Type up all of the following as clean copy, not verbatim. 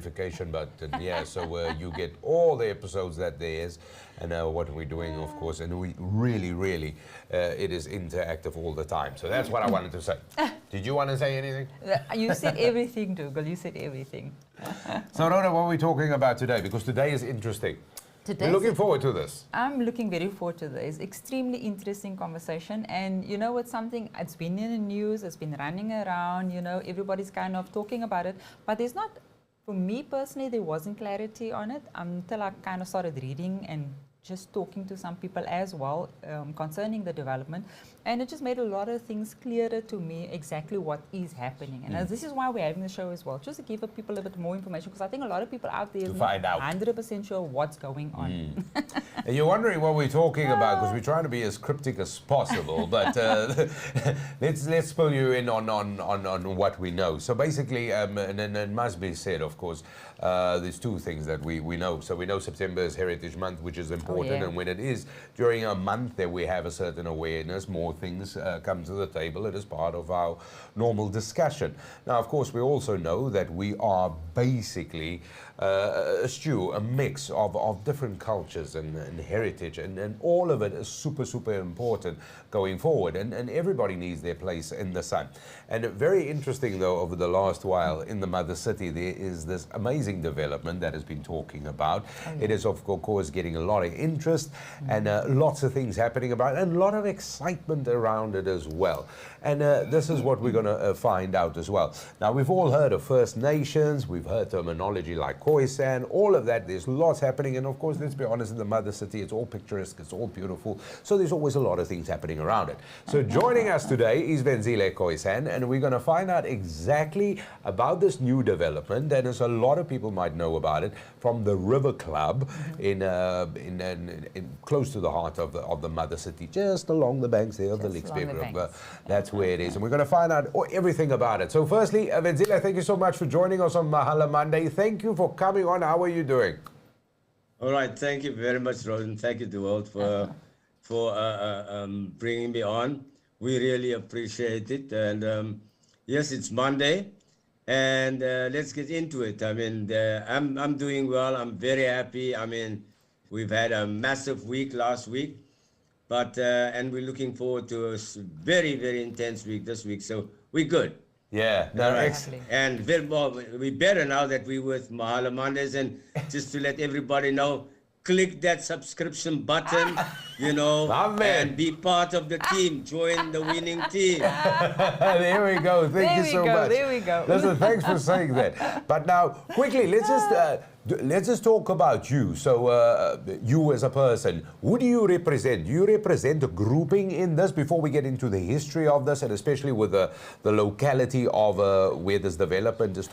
notification button, yeah, so you get all the episodes that there is, and what we're doing, of course, and we really, it is interactive all the time. So that's what I wanted to say. Did you want to say anything? You said everything, Dougal. You said everything. So, Rhoda, what are we talking about today? Because today is interesting. We're looking forward to this. I'm looking very forward to this. Extremely interesting conversation. And you know what's something, it's been in the news, it's been running around, you know, everybody's kind of talking about it. But there's not, for me personally, there wasn't clarity on it until I kind of started reading and just talking to some people as well concerning the development. And it just made a lot of things clearer to me exactly what is happening. And this is why we're having the show as well, just to give people a bit more information, because I think a lot of people out there are not 100% sure what's going on. And you're wondering what we're talking about, because we're trying to be as cryptic as possible, but let's pull you in on what we know. So basically, and it must be said, of course, there's two things that we know. So we know September is Heritage Month, which is important, and when it is during a month that we have a certain awareness, more things come to the table. It is part of our normal discussion. Now, of course, we also know that we are basically a stew, a mix of different cultures and heritage, and all of it is super important going forward, and everybody needs their place in the sun. And very interesting, though, over the last while in the mother city, there is this amazing development that has been talking about. It is, of course, getting a lot of interest and lots of things happening about it, and a lot of excitement around it as well. And this is what we're going to find out as well. Now, we've all heard of First Nations, we've heard terminology like Khoisan, all of that. There's lots happening, and of course, let's be honest, in the mother city, it's all picturesque, it's all beautiful, so there's always a lot of things happening around it. So joining us today is Venzile Khoisan, and we're going to find out exactly about this new development, and as a lot of people might know about it, from the River Club in close to the heart of the mother city, just along the banks there of the Lixbe River. That's where it is, and we're going to find out everything about it. So firstly, Venzile, thank you so much for joining us on Mahala Monday. Thank you for coming on. How are you doing? All right, thank you very much, Roden. Thank you, Duwald, for bringing me on. We really appreciate it. And yes, it's Monday, and let's get into it. I mean, I'm doing well. I'm very happy. I mean, we've had a massive week last week, but and we're looking forward to a very intense week this week. So we're good. Yeah, no, excellent. And we better now that we're with Mahala Mondays, and just to let everybody know, click that subscription button, you know, and be part of the team. Join the winning team. There we go. Thank you so much. There we go. Listen, thanks for saying that. But now, quickly, let's just talk about you. So, you as a person, who do you represent? Do you represent a grouping in this before we get into the history of this, and especially with the locality of where this development is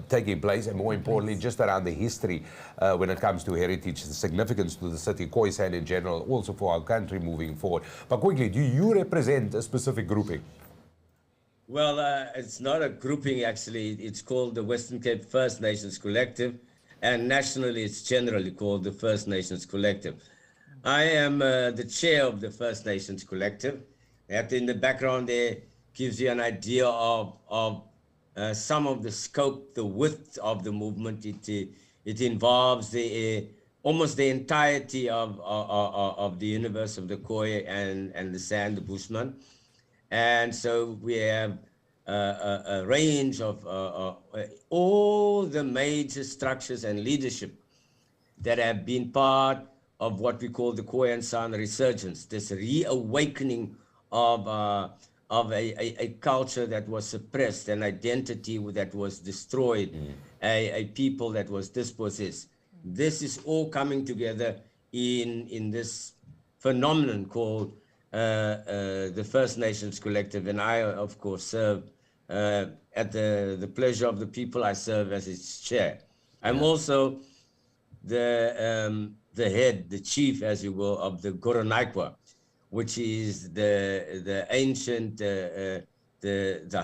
taking place, and more importantly, just around the history when it comes to heritage, the significance to the city, Khoisan in general, also for our country moving forward. But quickly, do you represent a specific grouping? Well, it's not a grouping, actually. It's called the Western Cape First Nations Collective, and nationally it's generally called the First Nations Collective. I am the chair of the First Nations Collective. That in the background there gives you an idea of some of the scope, the width of the movement. It involves almost the entirety of the universe of the Khoi and the San, the Bushman. And so we have a range of all the major structures and leadership that have been part of what we call the Khoi and San resurgence, this reawakening of a culture that was suppressed, an identity that was destroyed, a people that was dispossessed. This is all coming together in this phenomenon called the First Nations Collective, and I, of course, serve at the pleasure of the people. I serve as its chair. I'm also the head, the chief, as you will, of the Goronaikwa, which is the ancient, the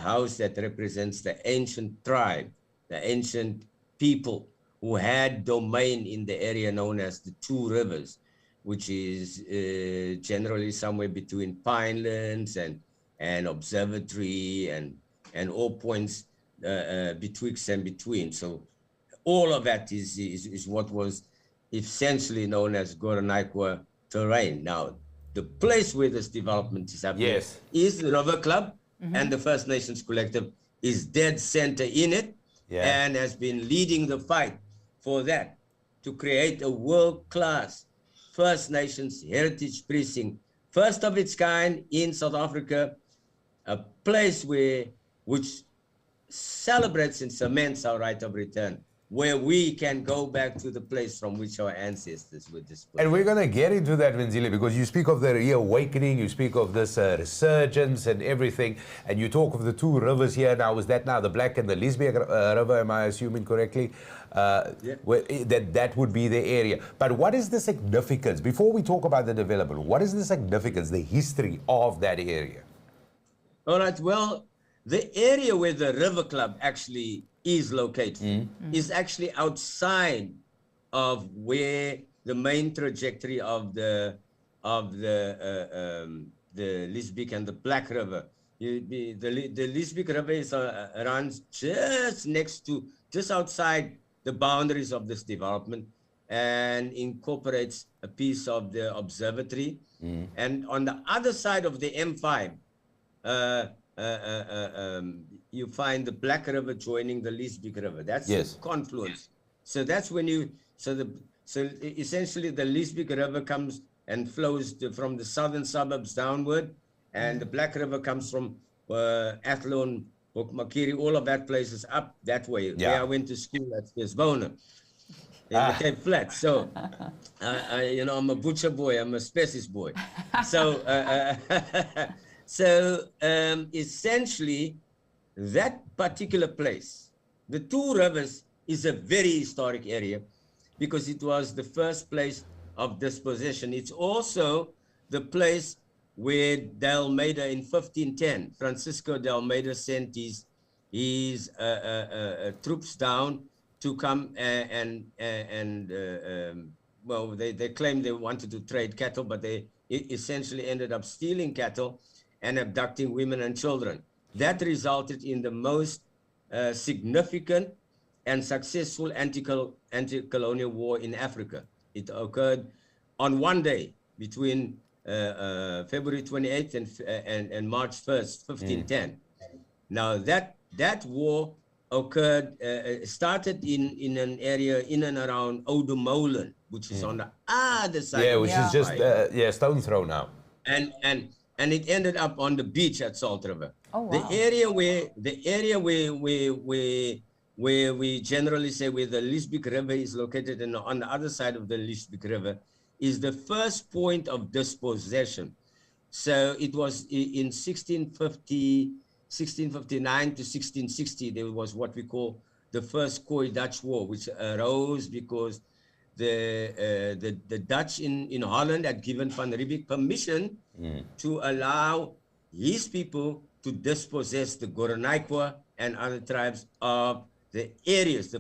house that represents the ancient tribe, the ancient people who had domain in the area known as the Two Rivers, which is generally somewhere between Pinelands and Observatory and all points betwixt and between. So all of that is what was essentially known as Goronaiqua terrain. Now, the place where this development is happening Yes. is the River Club, and the First Nations Collective is dead center in it, and has been leading the fight for that, to create a world-class First Nations heritage precinct, first of its kind in South Africa, a place which celebrates and cements our right of return, where we can go back to the place from which our ancestors were displaced. And we're going to get into that, Mzile, because you speak of the reawakening, you speak of this resurgence and everything, and you talk of the two rivers here. Now, is that now the Black and the Lesbian River, am I assuming correctly? That would be the area. But what is the significance, before we talk about the development, what is the significance, the history of that area? All right, well, the area where the River Club actually is located is actually outside of where the main trajectory of the Lesbic and the Black River. The Lesbic River is runs just outside the boundaries of this development, and incorporates a piece of the observatory. And on the other side of the M5, you find the Black River joining the Lesbic River. That's the confluence. So that's when so essentially the Lesbic River comes and flows from the southern suburbs downward, and the Black River comes from Athlone, Makiri, all of that places up that way. Where I went to school at Spesbona in the Cape Flats. So, I'm a butcher boy, I'm a species boy. So, essentially, that particular place, the two rivers, is a very historic area because it was the first place of dispossession. It's also the place where de Almeida in 1510, Francisco de Almeida sent his troops down to come they claimed they wanted to trade cattle, but they essentially ended up stealing cattle and abducting women and children. That resulted in the most significant and successful anti-colonial war in Africa. It occurred on one day between February 28th and March 1st, 1510. Now that war occurred, started in an area in and around Oudtshoorn, which is on the other side. Yeah, which is just stone's throw now. And it ended up on the beach at Salt River. Oh, wow. The area where we generally say where the Lesbic River is located, and on the other side of the Lesbic River is the first point of dispossession. So it was in 1659 to 1660, there was what we call the First Khoi Dutch War, which arose because the Dutch in Holland had given Van Riebeeck permission to allow his people to dispossess the Goronaiqua and other tribes of the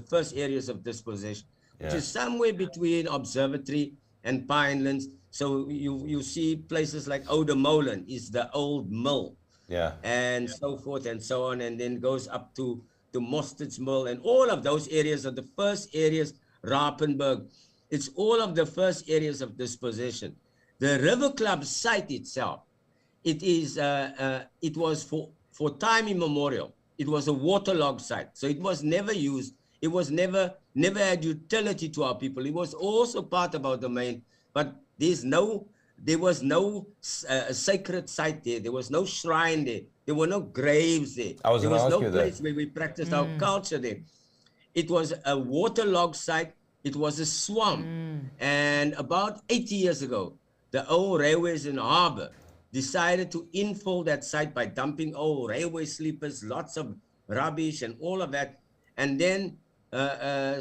first areas of dispossession, which is somewhere between Observatory and Pinelands. So you see places like Oudtshoorn is the old mill, and so forth and so on, and then goes up to Mostard's Mill, and all of those areas are the first areas. Rapenburg, it's all of the first areas of dispossession. The River Club site itself, it was for time immemorial. It was a waterlogged site, so it was never used. It was never had utility to our people. It was also part of our domain, but there was no sacred site there. There was no shrine there. There were no graves there. There was no place where we practiced our culture there. It was a waterlogged site. It was a swamp. And about 80 years ago, the old railways in Harbour decided to infill that site by dumping old railway sleepers, lots of rubbish and all of that. And then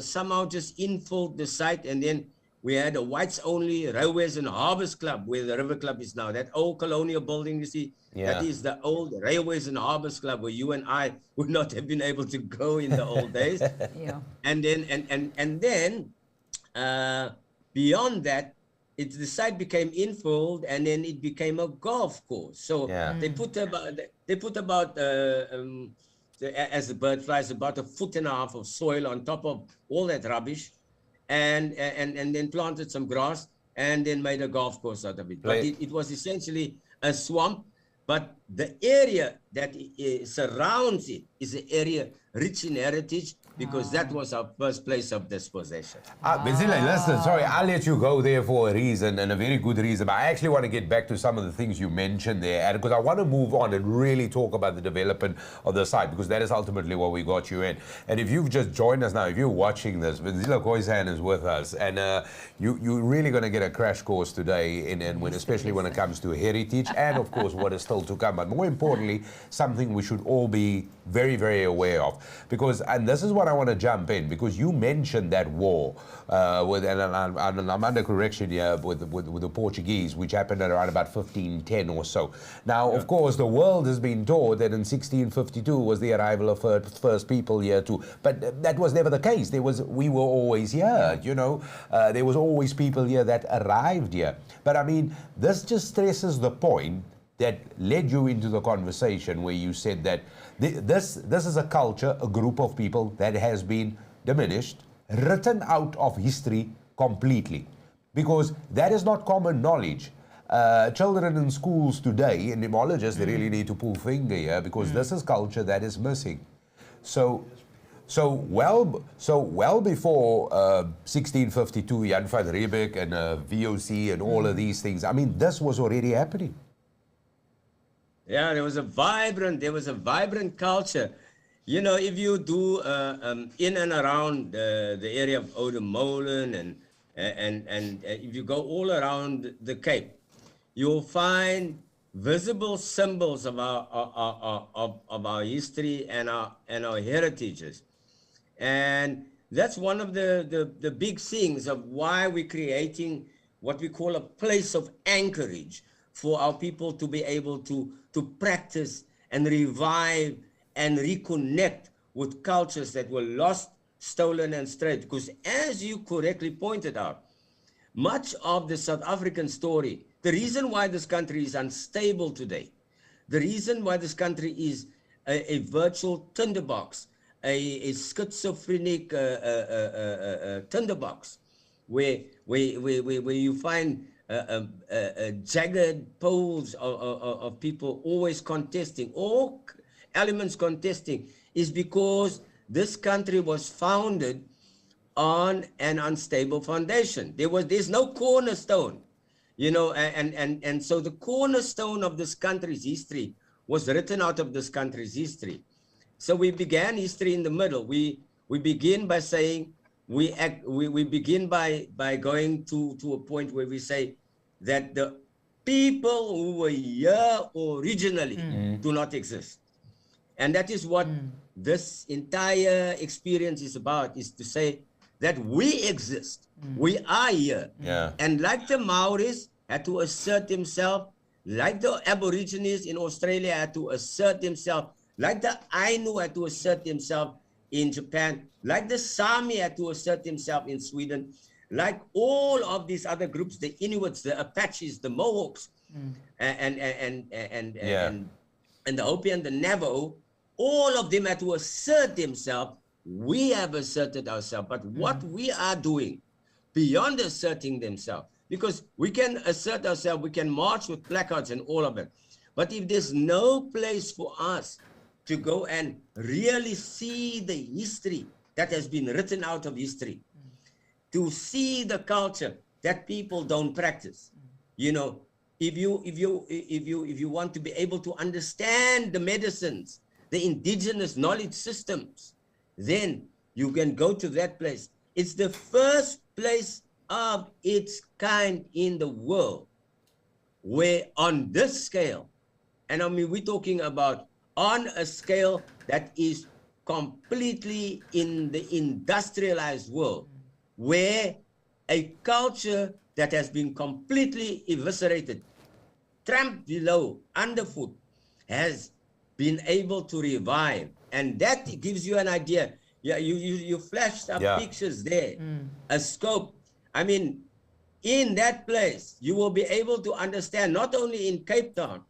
somehow just infilled the site. And then we had a whites-only Railways and Harbours Club, where the River Club is now. That old colonial building, you see, that is the old Railways and Harbours Club, where you and I would not have been able to go in the old days. And then beyond that, the site became infilled, and then it became a golf course. So they put about as the bird flies, about 1.5 feet of soil on top of all that rubbish, and then planted some grass, and then made a golf course out of it. But it was essentially a swamp, but the area that surrounds it is an area rich in heritage, because that was our first place of dispossession. Basile, listen, sorry, I'll let you go there for a reason, and a very good reason. But I actually want to get back to some of the things you mentioned there, because I want to move on and really talk about the development of the site, because that is ultimately what we got you in. And if you've just joined us now, if you're watching this, Zila Khoisan is with us, and you're really going to get a crash course today, especially when it comes to heritage, and of course what is still to come. But more importantly, something we should all be very, very aware of, and this is what I want to jump in, because you mentioned that war and I'm under correction here with the Portuguese, which happened at around about 1510 or so. Now, of course, the world has been taught that in 1652 was the arrival of first people here too, but that was never the case. We were always here, there was always people here that arrived here. But I mean, this just stresses the point that led you into the conversation where you said that this is a culture, a group of people that has been diminished, written out of history completely, because that is not common knowledge. Children in schools today, and etymologists, they really need to pull finger here, because this is culture that is missing. So well before 1652, Jan van Riebeeck and VOC and all of these things, I mean, this was already happening. Yeah, there was a vibrant culture. If you do in and around the area of Oudemolen and if you go all around the Cape, you'll find visible symbols of our history and our heritages. And that's one of the big things of why we're creating what we call a place of anchorage for our people to be able to practice and revive and reconnect with cultures that were lost, stolen, and strayed. Because as you correctly pointed out, much of the South African story, the reason why this country is unstable today, the reason why this country is a virtual tinderbox, a schizophrenic tinderbox, where you find jagged poles of people always contesting, all elements contesting, is because this country was founded on an unstable foundation. There's no cornerstone, and so the cornerstone of this country's history was written out of this country's history. So we began history in the middle. We begin by saying, we begin by going to a point where we say that the people who were here originally do not exist. And that is what this entire experience is about, is to say that we exist. We are here. Yeah. And like the Maoris had to assert themselves, like the Aborigines in Australia had to assert themselves, like the Ainu had to assert themselves in Japan, like the Sami had to assert themselves in Sweden, like all of these other groups, the Inuits, the Apaches, the Mohawks, and the Hopi and the Navajo, all of them had to assert themselves. We have asserted ourselves, but what we are doing beyond asserting themselves, because we can assert ourselves, we can march with placards and all of it, but if there's no place for us to go and really see the history that has been written out of history, to see the culture that people don't practice, if you want to be able to understand the medicines, the indigenous knowledge systems, then you can go to that place. It's the first place of its kind in the world where on this scale, and I mean, we're talking about on a scale that is completely in the industrialized world, where a culture that has been completely eviscerated, tramped below, underfoot, has been able to revive. And that gives you an idea. Yeah, you flashed up pictures there, a scope. I mean, in that place, you will be able to understand, not only in Cape Town,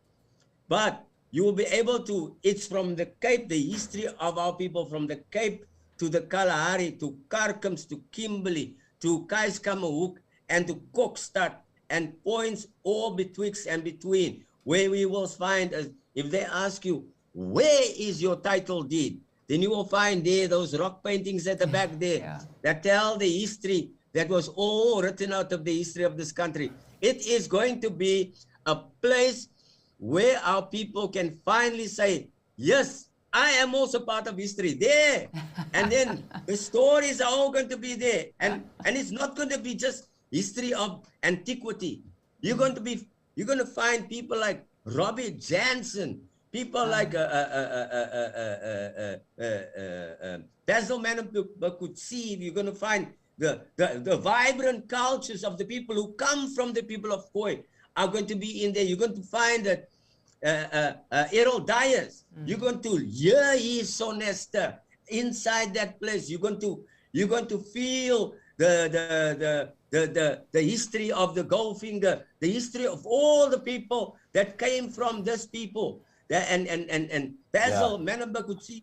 but you will be able to, it's from the Cape, the history of our people, from the Cape to the Kalahari, to Karkums, to Kimberley, to Keiskammerhoek, and to Kokstad, and points all betwixt and between, where we will find, if they ask you, where is your title deed? Then you will find there those rock paintings at the back there that tell the history that was all written out of the history of this country. It is going to be a place where our people can finally say, yes, I am also part of history there. And then the stories are all going to be there. And it's not going to be just history of antiquity. You're going to find people like Robbie Jansen, people like Basil Manabakutsi. You're going to find the vibrant cultures of the people who come from the people of Khoi are going to be in there. You're going to find that Errol Dyers. You're going to hear his sonesta inside that place. You're going to feel the history of the Goldfinger, the history of all the people that came from this people. And Basil Manabakutsi,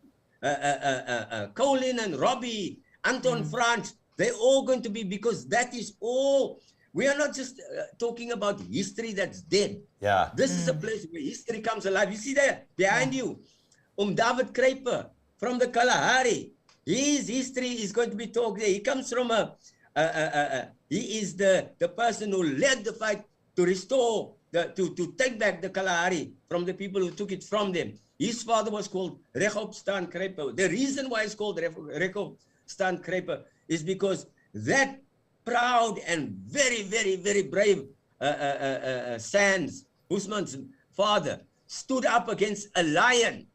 Colin and Robbie, Anton Franz, they're all going to be, because that is all. We are not just talking about history that's dead. Yeah. This is a place where history comes alive. You see there, behind you, David Kruiper from the Kalahari. His history is going to be talked there. He comes from he is the person who led the fight to restore, to take back the Kalahari from the people who took it from them. His father was called Rechop Stan Kruiper. The reason why it's called Rechop Stan Kruiper is because that proud and very, very, very brave Sands, Usman's father, stood up against a lion.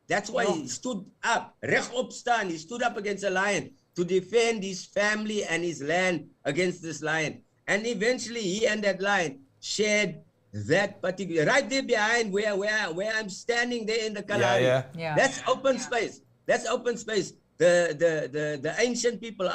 That's why he stood up. Rechop Stan, he stood up against a lion to defend his family and his land against this lion. And eventually he and that lion shared that particular, right there behind where I'm standing there in the Kalahari. That's open space. That's open space. The ancient people,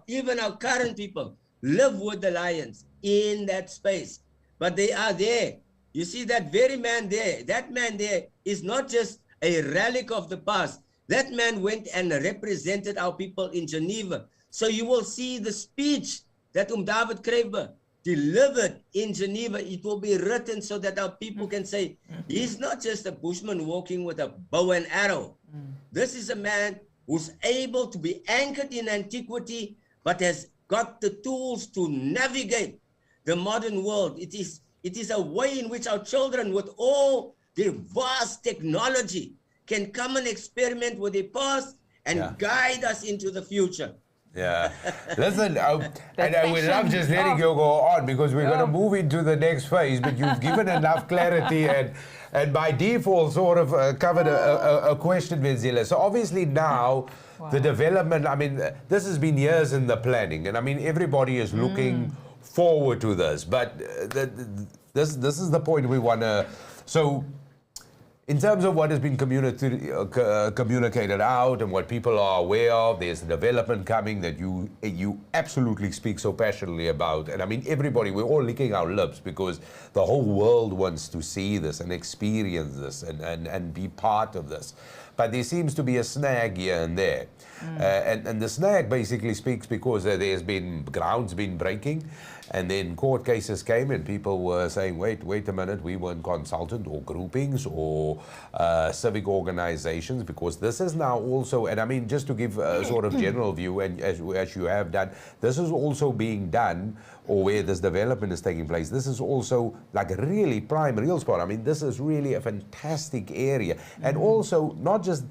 even our current people, live with the lions in that space. But they are there. You see that very man there, that man there is not just a relic of the past. That man went and represented our people in Geneva. So you will see the speech that David Kruiper delivered in Geneva. It will be written so that our people can say, he's not just a bushman walking with a bow and arrow. This is a man who's able to be anchored in antiquity, but has got the tools to navigate the modern world. It is a way in which our children, with all their vast technology, can come and experiment with the past and guide us into the future. Yeah. Listen, and we love just letting you go on, because we're going to move into the next phase, but you've given enough clarity and by default sort of covered a question, Venzile. So obviously now the development, I mean, this has been years in the planning, and I mean, everybody is looking forward to this, but this is the point we want to, so in terms of what has been communicated out and what people are aware of, there's a development coming that you absolutely speak so passionately about. And I mean, everybody, we're all licking our lips because the whole world wants to see this and experience this and be part of this. But there seems to be a snag here and there. And the snag basically speaks because there's been ground's been breaking, and then court cases came and people were saying, wait a minute, we weren't consulted, or groupings or civic organizations, because this is now also, and I mean, just to give a sort of general view, and as you have done, this is also being done, or where this development is taking place, this is also like a really prime real spot. I mean, this is really a fantastic area. And also not just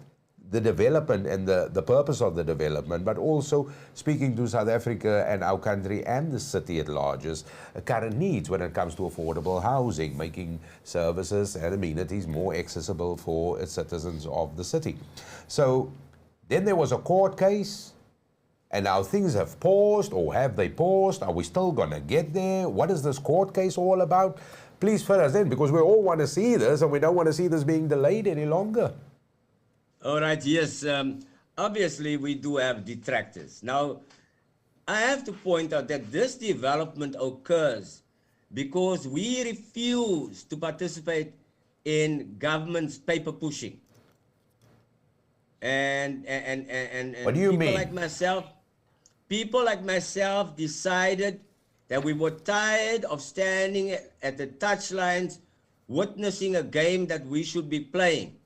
the development and the purpose of the development, but also speaking to South Africa and our country and the city at large's current needs when it comes to affordable housing, making services and amenities more accessible for its citizens of the city. So then there was a court case, and now things have paused, or have they paused? Are we still going to get there? What is this court case all about? Please fill us in, because we all want to see this, and we don't want to see this being delayed any longer. All right, yes. Obviously, we do have detractors. Now, I have to point out that this development occurs because we refuse to participate in government's paper pushing. And What do you people mean? like myself, people like myself decided that we were tired of standing at the touchlines witnessing a game that we should be playing.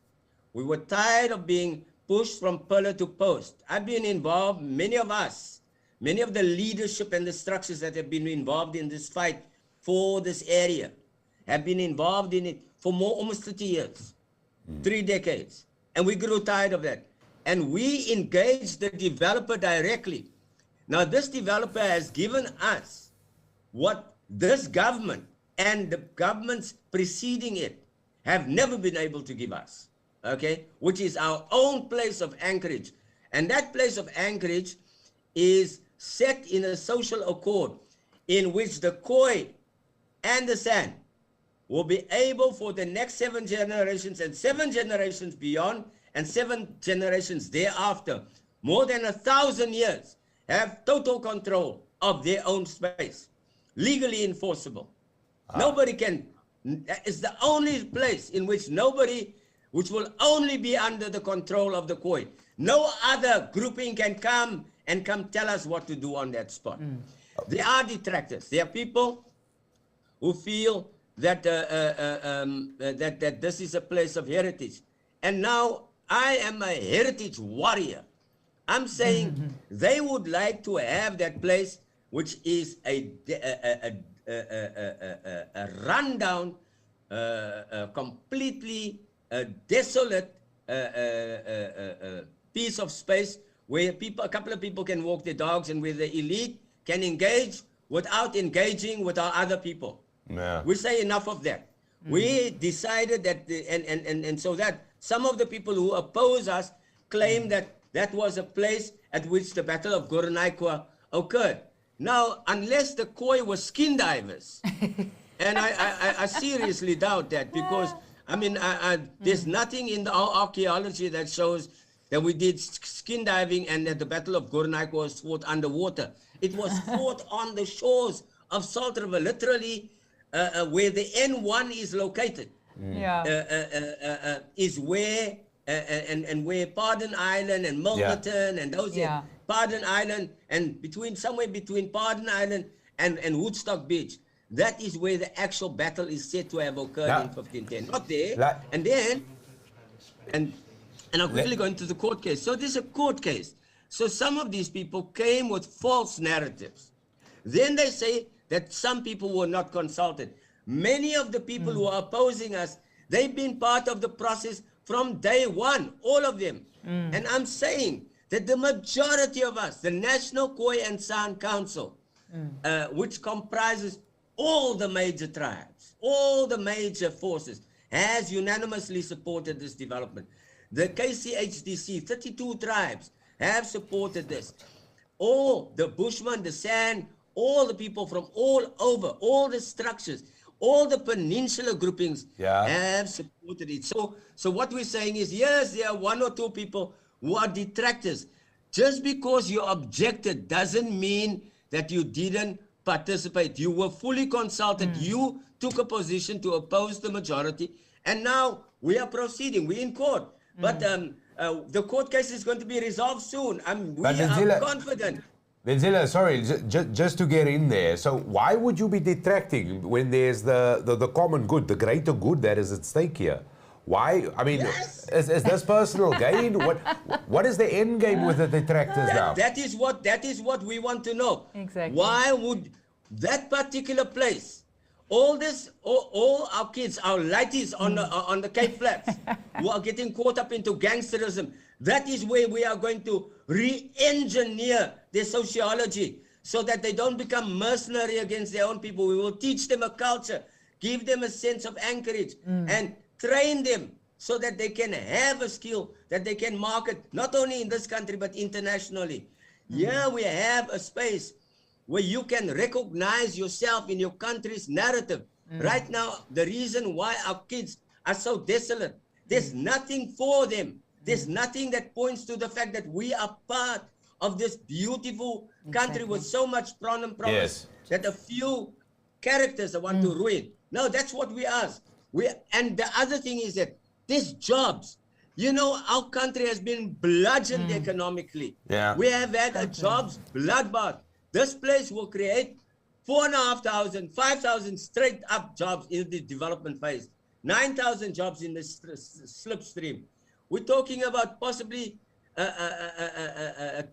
We were tired of being pushed from pillar to post. I've been involved, many of us, many of the leadership and the structures that have been involved in this fight for this area have been involved in it for almost 30 years, 3 decades. And we grew tired of that. And we engaged the developer directly. Now, this developer has given us what this government and the governments preceding it have never been able to give us, okay? Which is our own place of anchorage. And that place of anchorage is set in a social accord in which the Khoi and the San will be able for the next 7 generations and 7 generations beyond and 7 generations thereafter, more than 1,000 years, have total control of their own space, legally enforceable. Nobody can, it's the only place in which which will only be under the control of the Khoi. No other grouping can come tell us what to do on that spot. There are detractors. There are people who feel that that this is a place of heritage. And now I am a heritage warrior. I'm saying they would like to have that place, which is a rundown, completely desolate piece of space where a couple of people can walk their dogs and where the elite can engage without engaging with our other people. Yeah. We say enough of that. We decided that, and so that some of the people who oppose us claim that that was a place at which the Battle of Goronaikwa occurred. Now, unless the Khoi were skin divers, and I seriously doubt that, because, I mean, there's nothing in our archaeology that shows that we did skin diving and that the Battle of Goronaikwa was fought underwater. It was fought on the shores of Salt River, literally where the N1 is located. Is where and where Pardon Island and Milnerton and those Pardon Island and somewhere between Pardon Island and Woodstock Beach. That is where the actual battle is said to have occurred in 1510. Not there. And I'm quickly going to the court case. So this is a court case. So some of these people came with false narratives. Then they say that some people were not consulted. Many of the people who are opposing us, they've been part of the process from day one, all of them. And I'm saying that the majority of us, the National Khoi and San Council, which comprises all the major tribes, all the major forces, has unanimously supported this development. The KCHDC, 32 tribes have supported this. All the Bushmen, the San, all the people from all over, all the structures, all the peninsular groupings have supported it. So what we're saying is, yes, there are 1 or 2 people who are detractors. Just because you objected doesn't mean that you didn't participate. You were fully consulted. You took a position to oppose the majority. And now we are proceeding. We're in court. But the court case is going to be resolved soon. We are confident. Venzela, sorry, just to get in there. So why would you be detracting when there's the common good, the greater good that is at stake here? Why? I mean, is this personal gain? What is the end game with the detractors now? That is what we want to know. Exactly. Why would that particular place, all our kids, our lighties on the Cape Flats, who are getting caught up into gangsterism, that is where we are going to re-engineer their sociology so that they don't become mercenary against their own people. We will teach them a culture, give them a sense of anchorage, and train them so that they can have a skill that they can market not only in this country but internationally. Here we have a space where you can recognize yourself in your country's narrative. Right now, the reason why our kids are so desolate, there's nothing for them. There's nothing that points to the fact that we are part of this beautiful country with so much promise that a few characters want to ruin. No, that's what we ask. And the other thing is that these jobs, you know, our country has been bludgeoned economically. Yeah. We have had a jobs bloodbath. This place will create 4,500, 5,000 straight up jobs in the development phase, 9,000 jobs in the slipstream. We're talking about possibly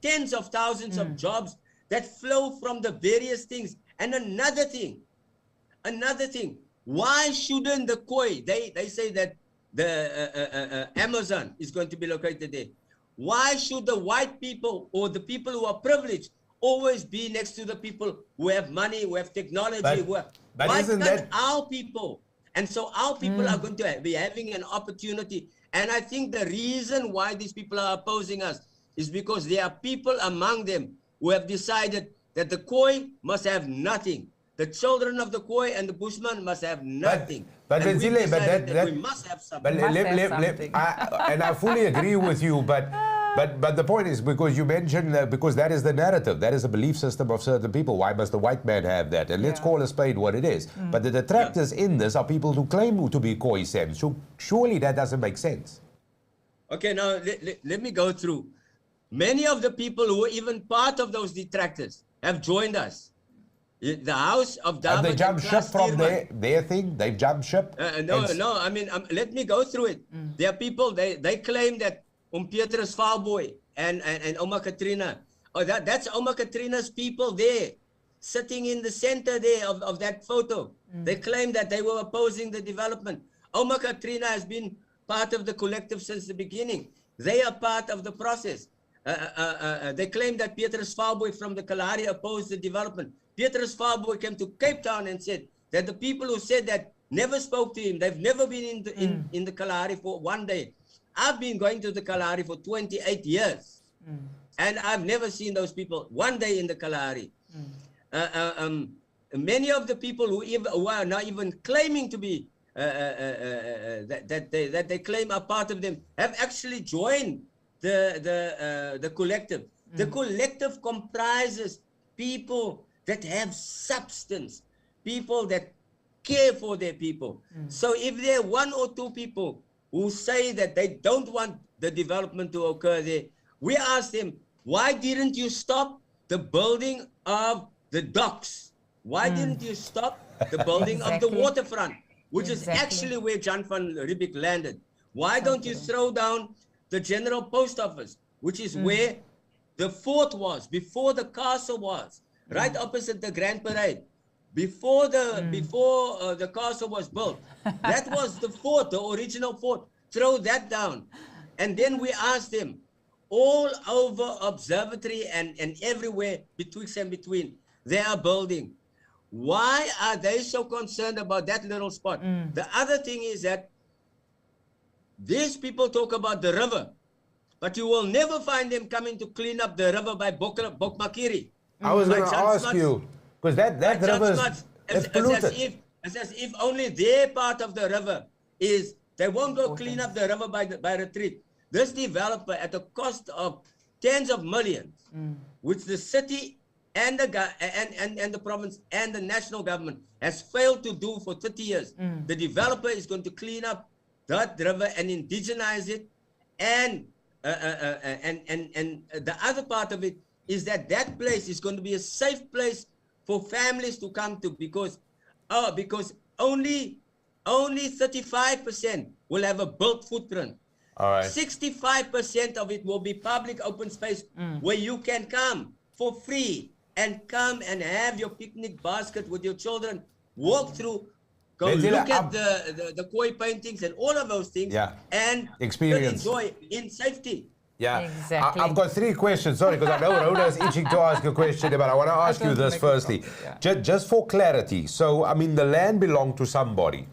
tens of thousands of jobs that flow from the various things. And another thing, why shouldn't the Khoi, they say that the Amazon is going to be located there. Why should the white people or the people who are privileged always be next to the people who have money, who have technology? But why isn't can't that our people? And so our people are going to be having an opportunity. And I think the reason why these people are opposing us is because there are people among them who have decided that the Khoi must have nothing. The children of the Khoi and the Bushman must have nothing. But and we've Zile, but decided that- we must have something. But Must have let- something. and I fully agree with you, but the point is, because you mentioned because that is the narrative, that is the belief system of certain people. Why must the white man have that? And let's Yeah. call a spade what it is. But the detractors in this are people who claim to be Khoi Sem. So surely that doesn't make sense. Okay, now let me go through. Many of the people who were even part of those detractors have joined us. The House of Have David they jumped and ship Klaas from Tierman. their thing? They've jumped ship? No, I mean, let me go through it. There are people, they claim that Petrus Valboy and Oma Katrina, that's Oma Katrina's people there, sitting in the center there of that photo. They claim that they were opposing the development. Oma Katrina has been part of the collective since the beginning. They are part of the process. They claim that Petrus Valboy from the Kalahari opposed the development. Petrus Valboy came to Cape Town and said that the people who said that never spoke to him. They've never been in the Kalahari for one day. I've been going to the Kalahari for 28 years. And I've never seen those people one day in the Kalahari. Many of the people who are not even claiming to be that they claim are part of them have actually joined the collective. The collective comprises people that have substance, people that care for their people. So if there are one or two people who say that they don't want the development to occur there, we ask them, why didn't you stop the building of the docks? Why didn't you stop the building of the Exactly. waterfront, which is Exactly. actually where Jan van Riebeeck landed? Why don't you throw down the General Post Office, which is where the fort was, before the castle was, right opposite the Grand Parade? Before the castle was built, that was the fort, the original fort. Throw that down. And then we asked them, all over observatory and everywhere betwixt and between, they are building. Why are they so concerned about that little spot? The other thing is that these people talk about the river, but you will never find them coming to clean up the river by Bokmakiri. I was By going to Jan ask Smuts. you, because that By river Jan is Smuts. it's It's polluted. as if only their part of the river is, they won't go clean up the river by retreat. This developer, at the cost of tens of millions, which the city and the province and the national government has failed to do for 30 years, the developer is going to clean up that river and indigenize it. And the other part of it is that that place is going to be a safe place for families to come to, because only 35% will have a built footprint. All right. 65% of it will be public open space where you can come for free and come and have your picnic basket with your children, walk through, go Let's look say at the Khoi paintings and all of those things, Yeah. and Experience. enjoy in safety. Yeah, Exactly. I've got 3 questions. Sorry, because I know Rhoda is itching to ask a question, but I want to ask you don't this make it firstly. complex, yeah. Just for clarity. So, I mean, the land belonged to somebody.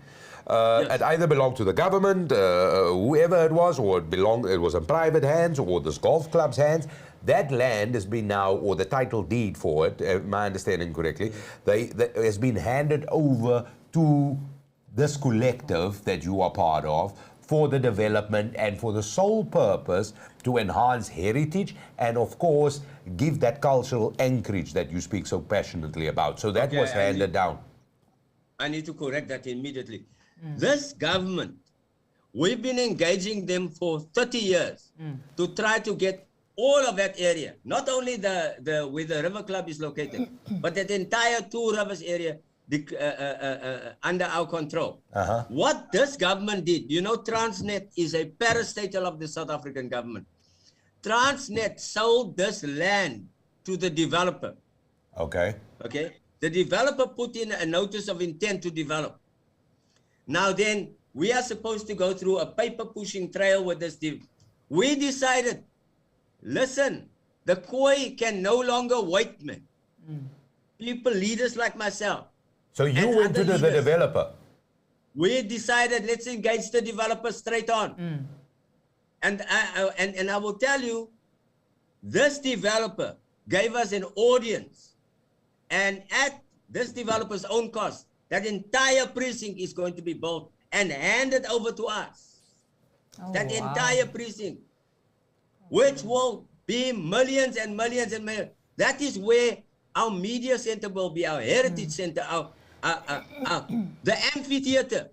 Yes. It either belonged to the government, whoever it was, or it was in private hands, or this golf club's hands. That land has been now, or the title deed for it, my understanding correctly, has been handed over to this collective that you are part of for the development and for the sole purpose to enhance heritage and, of course, give that cultural anchorage that you speak so passionately about. So that Okay, was handed down. I need to correct that immediately. This government, we've been engaging them for 30 years to try to get all of that area, not only where the River Club is located, but that entire Two Rivers area under our control. What this government did, you know, Transnet is a parastatal of the South African government. Transnet sold this land to the developer. Okay. Okay. The developer put in a notice of intent to develop. Now then, we are supposed to go through a paper-pushing trail with this deal. We decided, listen, the Khoi can no longer wait, man. People, leaders like myself. So you went to the developer? We decided, let's engage the developer straight on. And I will tell you, this developer gave us an audience. And at this developer's own cost, that entire precinct is going to be built and handed over to us. That entire precinct, which will be millions and millions and millions. That is where our media center will be, our heritage center, the amphitheater.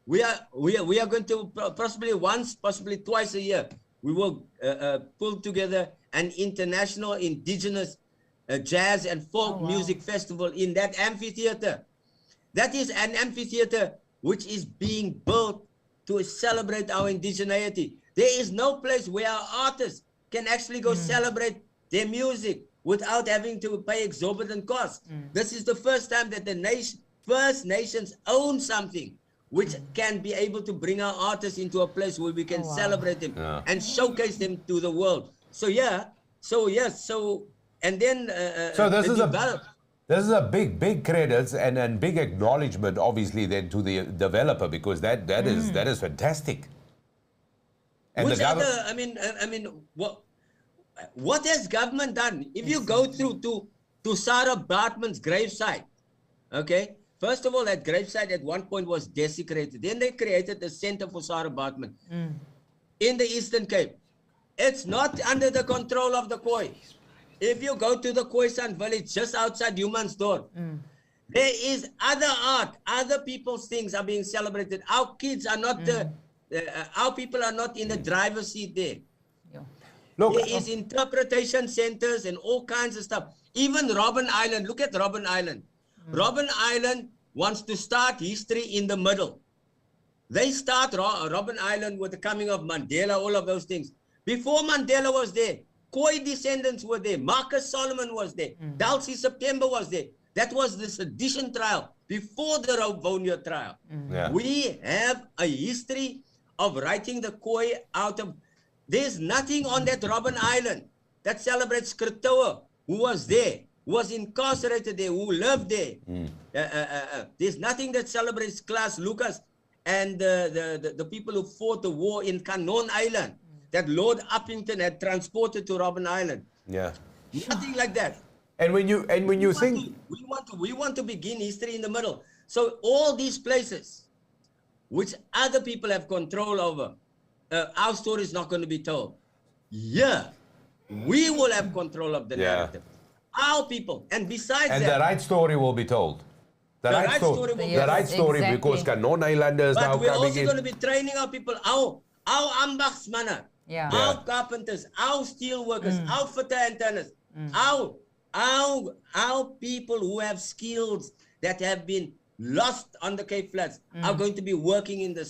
We are going to possibly once, possibly twice a year, we will pull together an international indigenous jazz and folk music festival in that amphitheater. That is an amphitheater which is being built to celebrate our indigeneity. There is no place where our artists can actually go celebrate their music without having to pay exorbitant costs. This is the first time that the First Nations own something which can be able to bring our artists into a place where we can celebrate them and showcase them to the world. So and then this is a big credits and big acknowledgement, obviously, then to the developer, because that is fantastic. And which what has government done? If you go through to Sarah Bartman's gravesite, okay. First of all, that gravesite at one point was desecrated. Then they created the Center for Sarah Bartman in the Eastern Cape. It's not under the control of the Khoi. If you go to the Khoisan village just outside Humansdorp, there is other art, other people's things are being celebrated. Our kids are not our people are not in the driver's seat there. Look, there is interpretation centers and all kinds of stuff. Even Robben Island, look at Robben Island. Robben Island wants to start history in the middle. They start Robben Island with the coming of Mandela, all of those things. Before Mandela was there, Khoi descendants were there. Marcus Solomon was there. Dulcie September was there. That was the sedition trial before the Rauvonia trial. We have a history of writing the Khoi out of... There's nothing on that Robben Island that celebrates Kritoa, who was there, who was incarcerated there, who lived there. There's nothing that celebrates Klaas Lucas and the people who fought the war in Canon Island that Lord Uppington had transported to Robben Island. Nothing like that. And when you think we want to begin history in the middle. So all these places which other people have control over, our story is not going to be told. We will have control of the narrative. Our people, and besides and that, the right story will be told. The right story, exactly. because Canon Islanders now but we're coming also in. going to be training our people, our ambachtsmannen, our carpenters, our steel workers, our fitter and turners, our people who have skills that have been lost on the Cape Flats are going to be working in this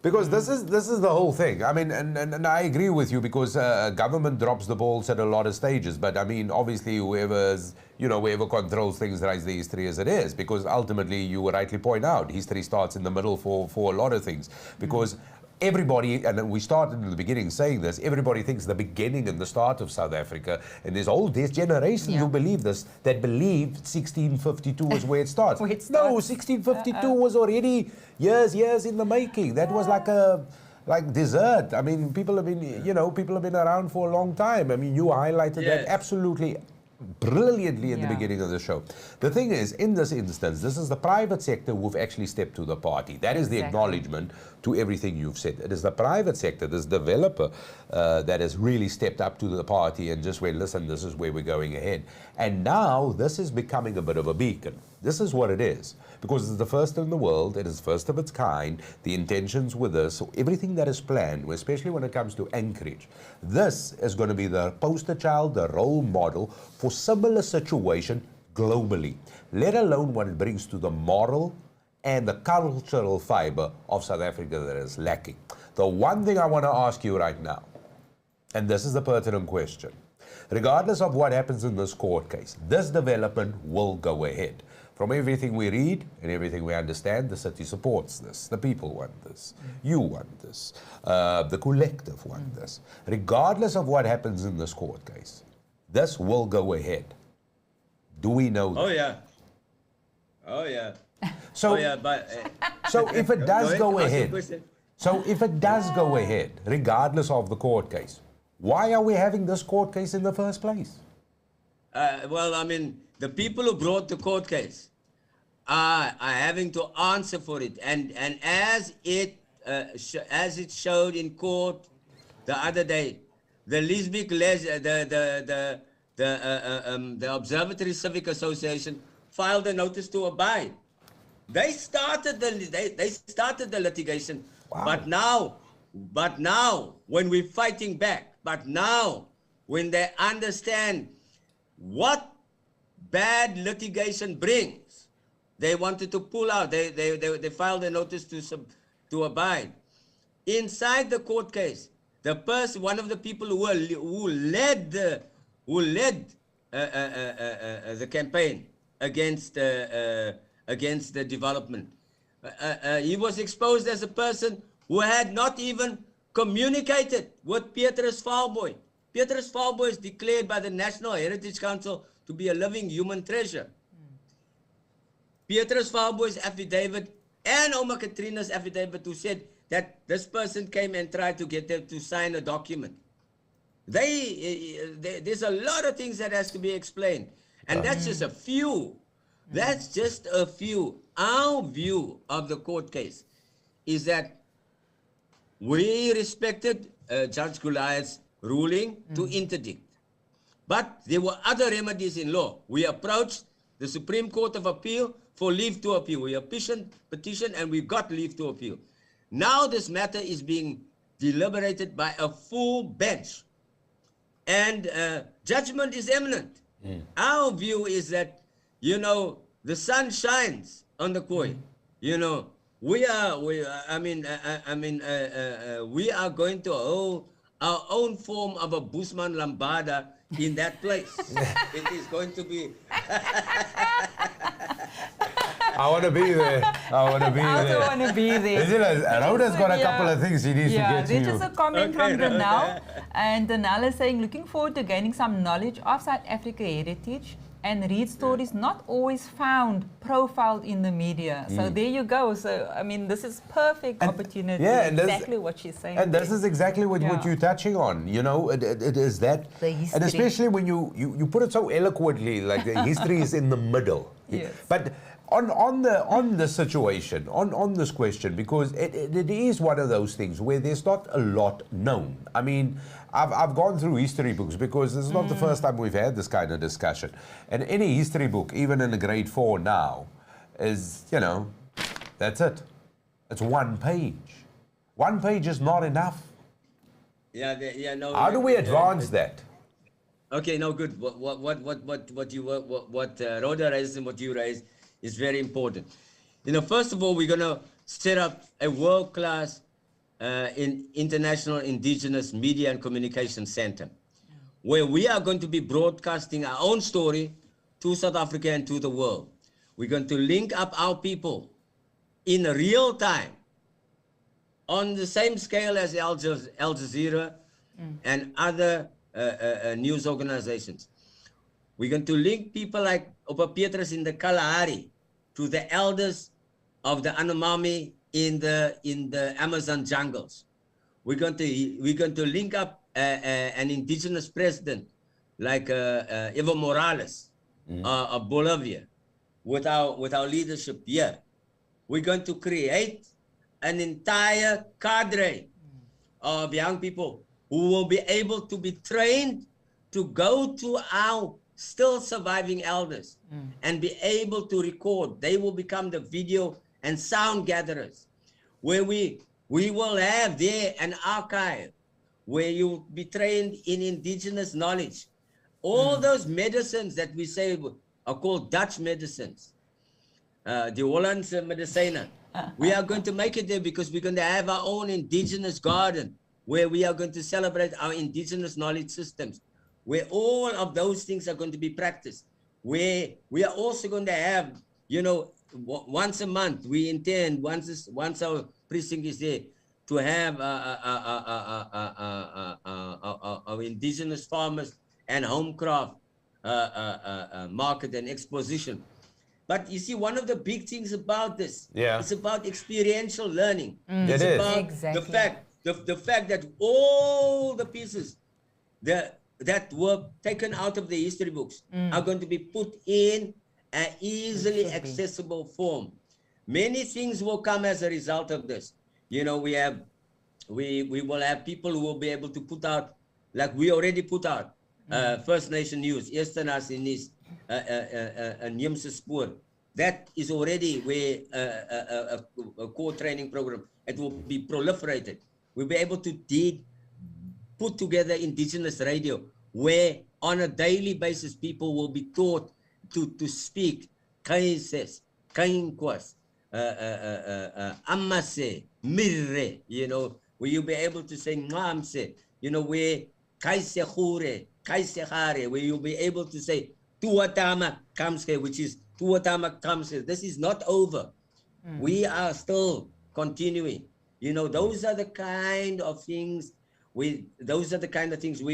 because this is the whole thing. I mean, and I agree with you, because government drops the balls at a lot of stages. But I mean, obviously, whoever controls things writes the history as it is, because ultimately, you rightly point out, history starts in the middle for a lot of things, because everybody, and we started in the beginning saying this, everybody thinks the beginning and the start of South Africa, and there's generations who believe this, that believe 1652 is where it starts. No, 1652 was already years in the making. That was like dessert. I mean, people have been around for a long time. I mean, you highlighted that absolutely brilliantly in the Yeah. beginning of the show. The thing is, in this instance, this is the private sector who've actually stepped to the party. That is the Exactly. acknowledgement to everything you've said. It is the private sector, this developer, that has really stepped up to the party and just went, listen, this is where we're going ahead. And now this is becoming a bit of a beacon. This is what it is. Because it's the first in the world, it is first of its kind, the intentions with this, so everything that is planned, especially when it comes to Anchorage, this is going to be the poster child, the role model for similar situation globally, let alone what it brings to the moral and the cultural fiber of South Africa that is lacking. The one thing I want to ask you right now, and this is the pertinent question, regardless of what happens in this court case, this development will go ahead. From everything we read and everything we understand, the city supports this. The people want this. You want this. The collective want this. Regardless of what happens in this court case, this will go ahead. Do we know that? Oh yeah. Oh yeah. So, Oh yeah, but so if it does go ask your ahead, question. so if it does go ahead, regardless of the court case, why are we having this court case in the first place? Well, I mean, the people who brought the court case are having to answer for it, and as it showed in court the other day, the the Observatory Civic Association filed a notice to abide. They started the litigation, Wow. but now when we're fighting back, but now when they understand what bad litigation brings, they wanted to pull out. They filed a notice to abide. Inside the court case, the person, one of the people who led the campaign against the development, he was exposed as a person who had not even communicated with Petrus Valboy. Petrus Valboy is declared by the National Heritage Council to be a living human treasure. Petrus Valboy's affidavit and Oma Katrina's affidavit who said that this person came and tried to get them to sign a document. There's a lot of things that has to be explained. And that's just a few. That's just a few. Our view of the court case is that we respected Judge Goliath's ruling to interdict. But there were other remedies in law. We approached the Supreme Court of Appeal for leave to appeal. We petitioned and we got leave to appeal. Now this matter is being deliberated by a full bench. And judgment is imminent. Our view is that, the sun shines on the Khoi. We are going to hold our own form of a Busman Lambada in that place. It is going to be. I want to be there. I want to be I there. also want to be there. Rhoda's got a couple of things he needs to get to. There's just a comment from Okay, Danal. And Danal is saying, looking forward to gaining some knowledge of South Africa heritage and read stories not always found profiled in the media. So there you go. So, this is perfect opportunity. yeah, and exactly what she's saying. And this is exactly what Yeah. you're touching on. It is that. The history. And especially when you put it so eloquently, like the history is in the middle. Yes. But on the situation, on this question, because it is one of those things where there's not a lot known. I've gone through history books because this is not the first time we've had this kind of discussion. And any history book, even in a grade 4 now, is, that's it. It's one page. One page is not enough. No. How do we advance that? Okay, no, good. What Rhoda raised and what you raised is very important. First of all, we're going to set up a world-class international indigenous media and communication center, where we are going to be broadcasting our own story to South Africa and to the world. We're going to link up our people in real time on the same scale as Al Jazeera and other news organizations. We're going to link people like Opa Petrus in the Kalahari to the elders of the Anomami in the Amazon jungles. We're going to link up an indigenous president like Evo Morales of Bolivia, with our leadership here, we're going to create an entire cadre of young people who will be able to be trained to go to our still surviving elders and be able to record. They will become the video and sound gatherers, where we will have there an archive where you'll be trained in indigenous knowledge. All those medicines that we say are called Dutch medicines, the Hollandse medicina. We are going to make it there because we're going to have our own indigenous garden where we are going to celebrate our indigenous knowledge systems, where all of those things are going to be practiced, where we are also going to have, once a month, we intend, once our precinct is there, to have our indigenous farmers and homecraft market and exposition. But you see, one of the big things about this, it's about experiential learning. It's about the fact that all the pieces that were taken out of the history books are going to be put in an easily accessible form. Many things will come as a result of this. We will have people who will be able to put out, like we already put out, First Nation News, Eerstenaars in this, Nimse Spoor. That is already where a core training program. It will be proliferated. We'll be able to put together indigenous radio, where on a daily basis people will be taught to speak Kaises, Kainkwas, Amase, Mirre, where you'll be able to say Ngamse, where Kaisechure, Kaisehare, where you'll be able to say Tuatama Kamske, which is Tuatama Kamske. This is not over. We are still continuing. Those are the kind of things we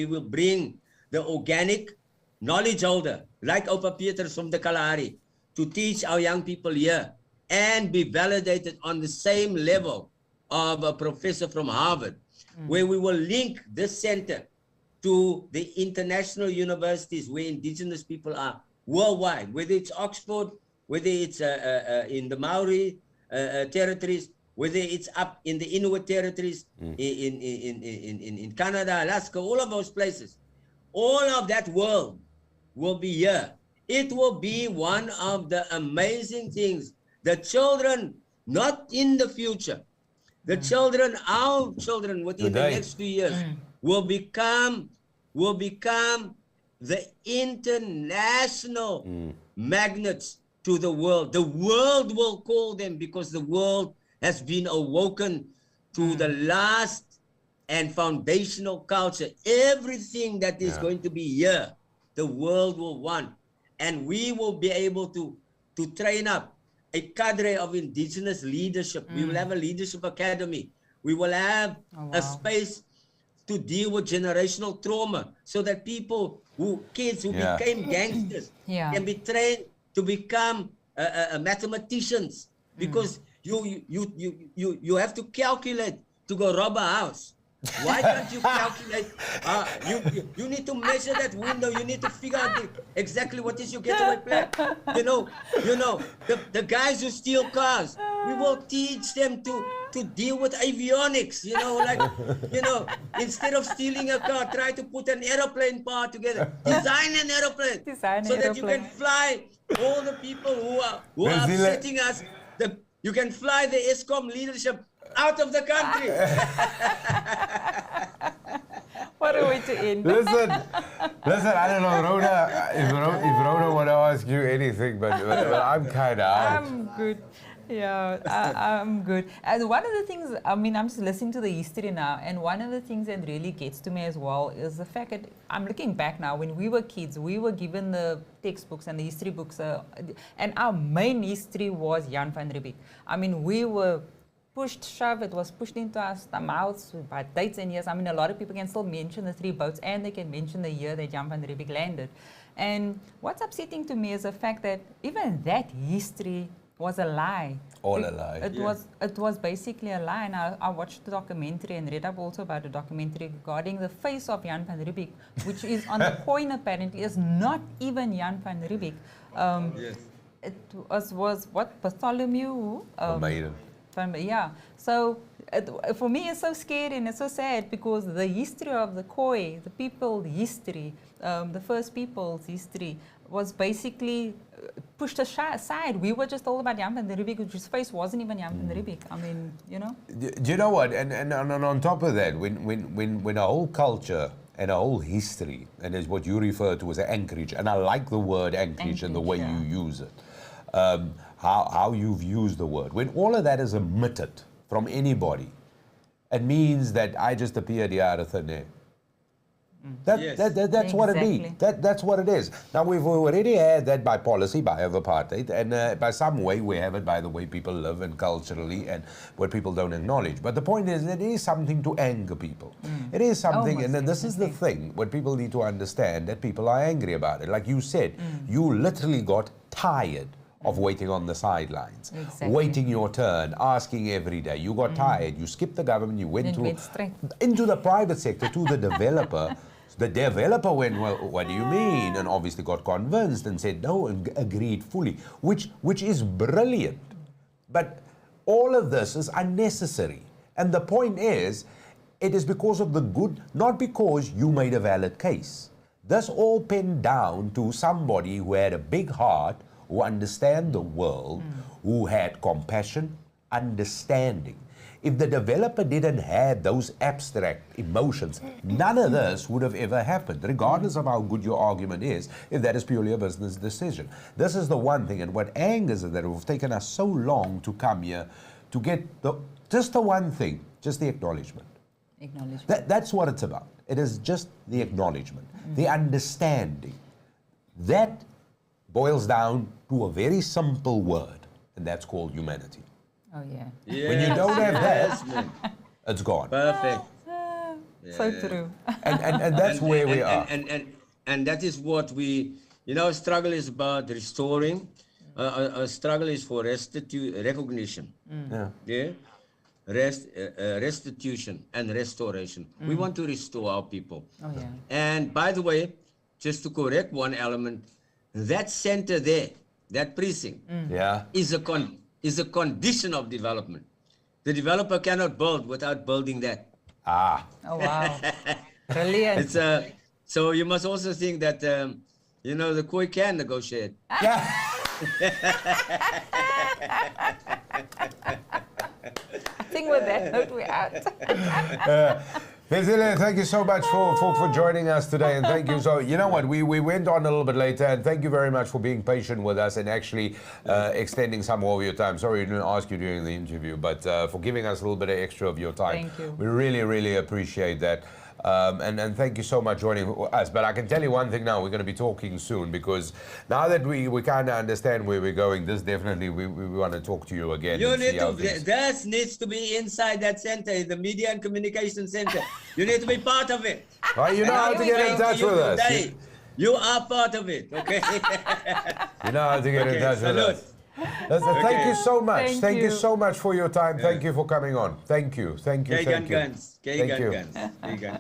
will bring the organic knowledge holder, like Opa Pieters from the Kalahari, to teach our young people here and be validated on the same level of a professor from Harvard, where we will link this center to the international universities where indigenous people are worldwide, whether it's Oxford, whether it's in the Maori territories, whether it's up in the Inuit territories, in Canada, Alaska, all of those places. All of that world will be here. It will be one of the amazing things. The children, not in the future, the children, our children within the next few years will become the international magnets to the world. The world will call them, because the world has been awoken to the last and foundational culture. Everything that is going to be here, the world will want. And we will be able to train up a cadre of indigenous leadership. We will have a leadership academy. We will have a space to deal with generational trauma, so that kids who became gangsters can be trained to become mathematicians, because you have to calculate to go rob a house. Why can't you calculate? You need to measure that window. You need to figure out exactly what is your getaway plan. The guys who steal cars, we will teach them to deal with avionics. Instead of stealing a car, try to put an aeroplane part together. Design an aeroplane so that you can fly. All the people who are upsetting us, you can fly the ESCOM leadership out of the country. What a way to end. Listen, I don't know, Rhoda, if Rhoda want to ask you anything, but I'm kind of out. I'm good. Yeah, I'm good. And one of the things, I'm just listening to the history now, and one of the things that really gets to me as well is the fact that I'm looking back now. When we were kids, we were given the textbooks and the history books, and our main history was Jan van Riebeeck. We were shoved, it was pushed into our mouths by dates and years. A lot of people can still mention the 3 boats, and they can mention the year that Jan van Riebeeck landed. And what's upsetting to me is the fact that even that history was a lie. All a lie. It was basically a lie. And I watched the documentary and read up also about the documentary regarding the face of Jan van Riebeeck, which is on the coin apparently is not even Jan van Riebeeck. Yes. It was what, Bartholomew? Maiden. Yeah. So for me, it's so scary and it's so sad because the history of the Khoi, the people history, the first people's history, was basically pushed aside. We were just told about Jan van Riebeeck, whose face wasn't even Jan van Riebeeck. I mean, you know. Do you know what? And on top of that, when a whole culture and a whole history, and is what you refer to as an anchorage, and I like the word anchorage and the way you use it, how you've used the word. When all of that is omitted from anybody, it means that I just appeared here out of thin air. That's what it means. That's what it is. Now, we've already had that by policy, by apartheid, and by some way we have it by the way people live and culturally and what people don't acknowledge. But the point is, it is something to anger people. It is something, and then this is the thing, what people need to understand, that people are angry about it. Like you said, you literally got tired of waiting on the sidelines, waiting your turn, asking every day. You got tired, you skipped the government, you went into the private sector, to the developer. The developer went, well, what do you mean? And obviously got convinced and said no and agreed fully, which is brilliant. But all of this is unnecessary. And the point is, it is because of the good, not because you made a valid case. This all penned down to somebody who had a big heart, who understand the world, who had compassion, understanding. If the developer didn't have those abstract emotions, none of this would have ever happened, regardless of how good your argument is, if that is purely a business decision. This is the one thing, and what angers is that it has taken us so long to come here to get just the one thing, just the acknowledgement. That's what it's about. It is just the acknowledgement, the understanding. That boils down to a very simple word, and that's called humanity. Oh, yeah. Yes, when you don't have that, it's gone. Perfect. So true. And that's where we are. And that is what we, struggle is about restoring. Our struggle is for recognition. Restitution and restoration. We want to restore our people. Oh, yeah. And by the way, just to correct one element, that center there, that precinct, is a condition of development. The developer cannot build without building that. Ah. Oh, wow. Brilliant. So you must also think that, the Khoi can negotiate. Yeah. I think with that note, we're out. Vezile, thank you so much for joining us today, and thank you. So, you know what, we went on a little bit later, and thank you very much for being patient with us and actually extending some more of your time. Sorry we didn't ask you during the interview, but for giving us a little bit of extra of your time. Thank you. We really, really appreciate that. And thank you so much for joining us. But I can tell you one thing now, we're going to be talking soon, because now that we kind of understand where we're going, this definitely, we want to talk to you again. That needs to be inside that center, the Media and Communication Center. You need to be part of it. Well, you know how to get in touch with us. You are part of it, okay? You know how to get in touch with us. Thank you so much. Thank you so much for your time. Thank you for coming on. Thank you. Thank you. Thank you. Thank you.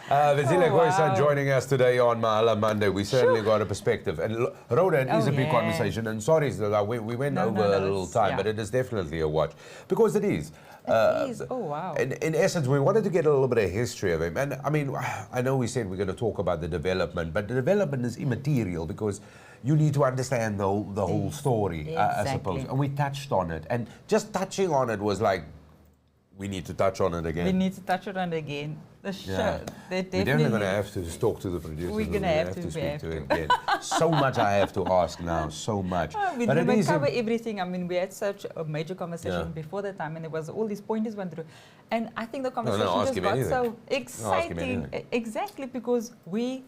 Vezile Khoi joining us today on Mahala Monday. We certainly got a perspective. And Rhoda, it is a big conversation. And sorry, we went over a little time, but it is definitely a watch. Because it is. It is. Oh, wow. In essence, we wanted to get a little bit of history of him. And I mean, I know we said we're going to talk about the development, but the development is immaterial because you need to understand the whole story, I suppose. And we touched on it. And just touching on it was like, we need to touch on it again. We need to touch on it again. The show. We're definitely going to have to talk to the producers. We're going to have to speak to it again. So much I have to ask now, so much. We didn't cover everything. I mean, we had such a major conversation before that time, and there was all these pointers went through. And I think the conversation just got so exciting. Exactly, because me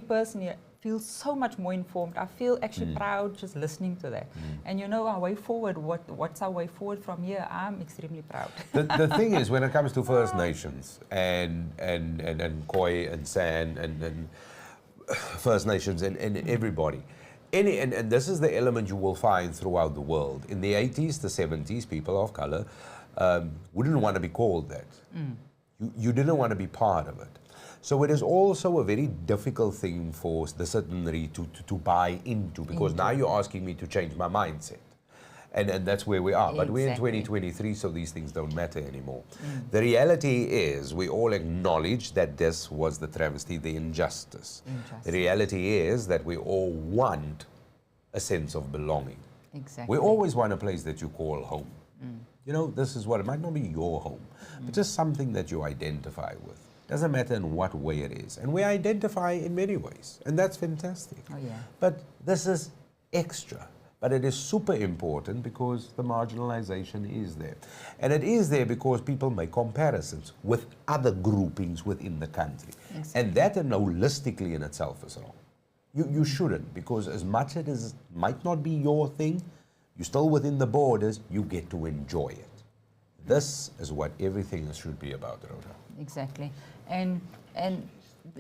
personally, feel so much more informed. I feel actually proud just listening to that. And our way forward, what's our way forward from here? I'm extremely proud. The thing is, when it comes to First Nations and Khoi and San and First Nations and everybody, And this is the element you will find throughout the world. In the 80s, the 70s, people of color wouldn't want to be called that. You didn't want to be part of it. So it is also a very difficult thing for the citizenry to buy into, because now you're asking me to change my mindset. And that's where we are. But we're in 2023, so these things don't matter anymore. The reality is we all acknowledge that this was the travesty, the injustice. The reality is that we all want a sense of belonging. Exactly. We always want a place that you call home. You know, this is what, it might not be your home, but just something that you identify with. Doesn't matter in what way it is. And we identify in many ways, and that's fantastic. Oh, yeah. But this is extra. But it is super important because the marginalization is there. And it is there because people make comparisons with other groupings within the country. Exactly. And that holistically in itself is wrong. You shouldn't, because as much as it might not be your thing, you're still within the borders, you get to enjoy it. This is what everything should be about, Rhoda. Exactly. And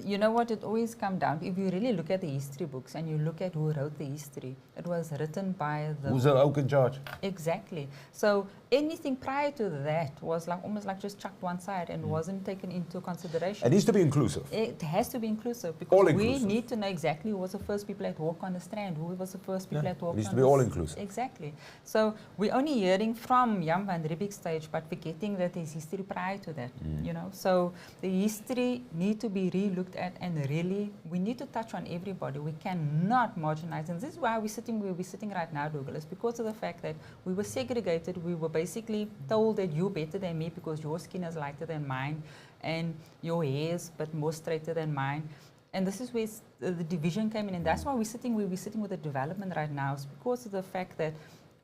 you know what, it always comes down to, if you really look at the history books and you look at who wrote the history, it was written by the... Who's the oak in charge? Exactly. So anything prior to that was like almost like just chucked one side and wasn't taken into consideration. It needs to be inclusive. It has to be inclusive, because All we inclusive. need to know exactly who was the first people that walked on the strand, who was the first people that walked on It needs to the be all inclusive. Exactly. So we're only hearing from Jan van Riebeeck's stage, but forgetting that there's history prior to that, you know. So the history need to be re-looked at, and really we need to touch on everybody. We cannot marginalize, and this is why we're sitting where we're sitting right now, Douglas, because of the fact that we were segregated. We were basically told that you're better than me because your skin is lighter than mine and your hair is but more straighter than mine. And this is where the division came in, and that's why we're sitting where we're sitting with the development right now. It's because of the fact that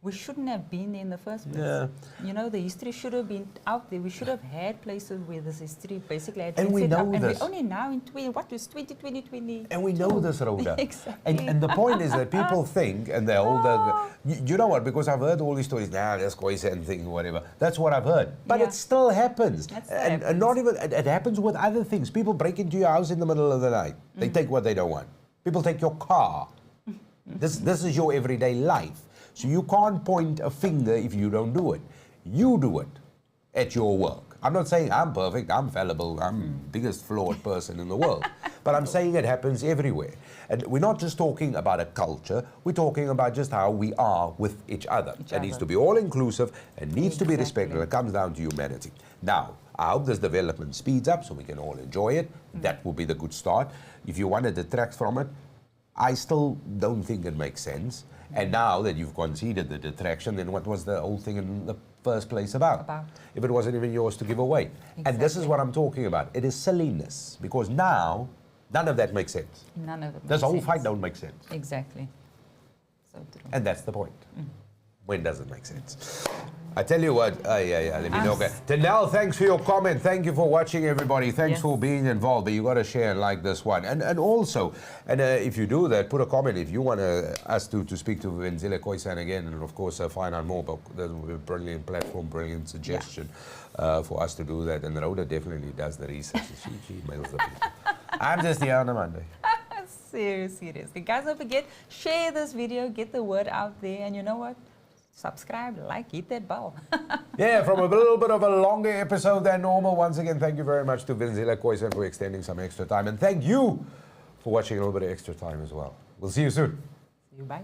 we shouldn't have been there in the first place. Yeah. You know, the history should have been out there. We should have had places where this history basically had And been we set know up. And this. we're only now in 2020. And we know this, Rhoda. Exactly. And the point is that people think, and they hold you know what, because I've heard all these stories, that's Khoisan thing, whatever. That's what I've heard. But Yeah. it still happens. And not even, it happens with other things. People break into your house in the middle of the night. They take what they don't want. People take your car. This is your everyday life. So you can't point a finger if you don't do it. You do it at your work. I'm not saying I'm perfect, I'm fallible, I'm the biggest flawed person in the world. But I'm saying it happens everywhere. And we're not just talking about a culture, we're talking about just how we are with each other. It needs to be all inclusive, it needs to be respected, it comes down to humanity. Now, I hope this development speeds up so we can all enjoy it. That will be the good start. If you want to detract from it, I still don't think it makes sense. And now that you've conceded the detraction, then what was the whole thing in the first place about? If it wasn't even yours to give away. Exactly. And this is what I'm talking about. It is silliness, because now none of that makes sense. None of it This makes whole sense. fight don't make sense. Exactly. So true. And that's the point. When does it make sense? I tell you what, let me know. Tanel, thanks for your comment. Thank you for watching, everybody. Thanks for being involved. But you got to share and like this one. And also, if you do that, put a comment. If you want us to speak to Venzile Khoisan again, and of course find out more, but there's a brilliant platform, brilliant suggestion for us to do that. And Rhoda definitely does the research. She emails the people. I'm just here on a Monday. Seriously. Guys, don't forget, share this video, get the word out there, and you know what? Subscribe, like, hit that bell. Yeah, from a little bit of a longer episode than normal. Once again, thank you very much to Venzile Khoisan for extending some extra time. And thank you for watching a little bit of extra time as well. We'll see you soon. See you, bye.